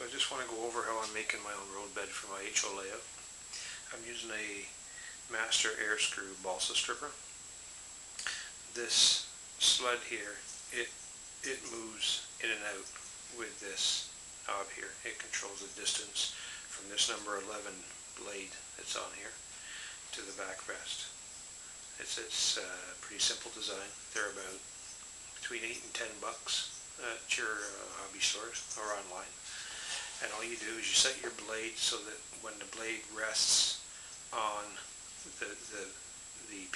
So I just want to go over how I'm making my own roadbed for my HO layout. I'm using a master airscrew balsa stripper. This sled here, it moves in and out with this knob here. It controls the distance from this number 11 blade that's on here to the backrest. It's pretty simple design. They're about between $8 and $10 at your hobby stores or online. And all you do is you set your blade so that when the blade rests on the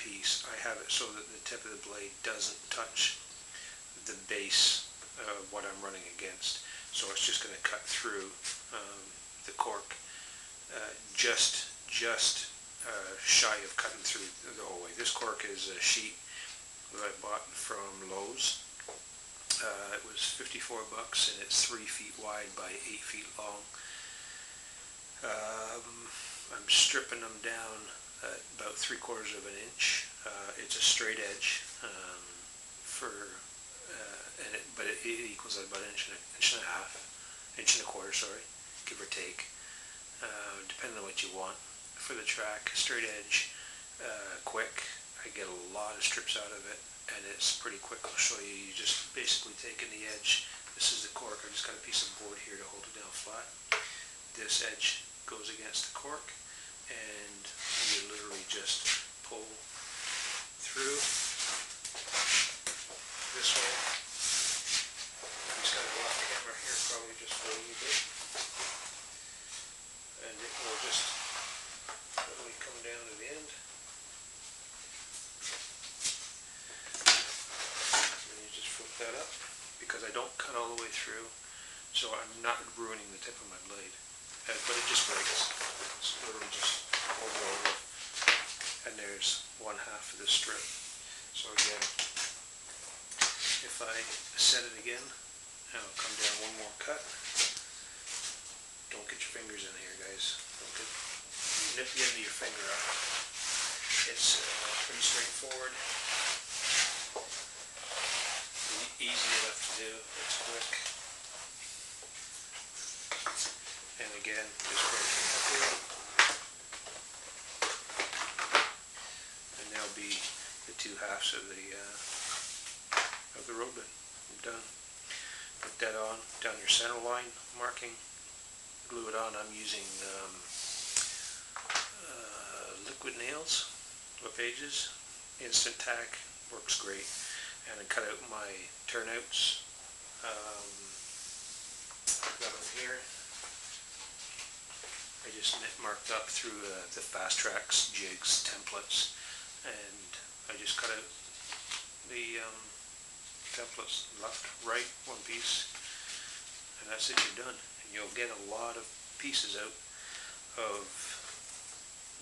piece, I have it so that the tip of the blade doesn't touch the base of what I'm running against. So it's just going to cut through the cork just shy of cutting through the whole way. This cork is a sheet that I bought from Lowe's. It was $54 and it's 3 feet wide by 8 feet long. I'm stripping them down at about 3/4 of an inch. It's a straight edge but it equals about an inch and a half, inch and a quarter, sorry, give or take, depending on what you want. For the track, straight edge, quick. I get a lot of strips out of it, and it's pretty quick. I'll show you. You just basically taking the edge. This is the cork. I just got a piece of board here to hold it down flat. This edge goes against the cork, and you literally just pull through this way. I'm just going to go off camera here probably just for a little bit, and it will just literally come down to the end. And you just flip that up, because I don't cut all the way through, so I'm not ruining the tip of my blade. But it just breaks. It's literally just fold it over, and there's one half of the strip. So again, if I set it again, I'll come down one more cut. Don't get your fingers in here, guys. Don't nip the end of your finger up. It's pretty straightforward. Easy enough to do. It's quick. And again, just breaking it through. And there'll be the two halves of the roadbed. I'm done. Put that on down your center line marking. Glue it on. I'm using liquid nails, LePage's. Instant tack works great. And I cut out my turnouts. I've got them here. I just marked up through the Fast Tracks, jigs, templates, and I just cut out the templates left, right, one piece, and that's it, you're done. And you'll get a lot of pieces out of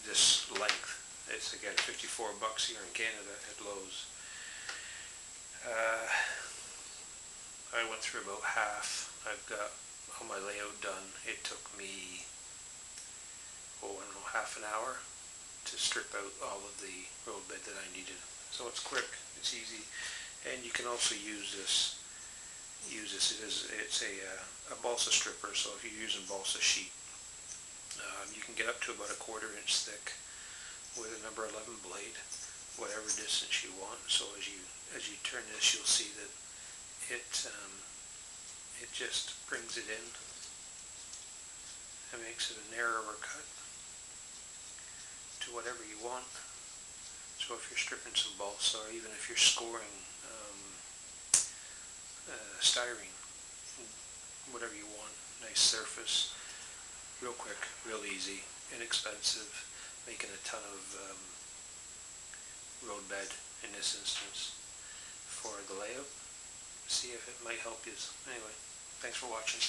this length. It's again $54 here in Canada at Lowe's. I went through about half. I've got all my layout done. It took me, I don't know, half an hour to strip out all of the roadbed that I needed. So it's quick, it's easy, and you can also use this. It's a balsa stripper. So if you're using balsa sheet, you can get up to about a 1/4 inch thick with a number 11 blade, whatever distance you want. So as you turn this, you'll see that it just brings it in and makes it a narrower cut to whatever you want. So if you're stripping some balsa, or even if you're scoring styrene, whatever you want, nice surface, real quick, real easy, inexpensive, making a ton of roadbed in this instance for the layout. See if it might help you. Anyway, thanks for watching.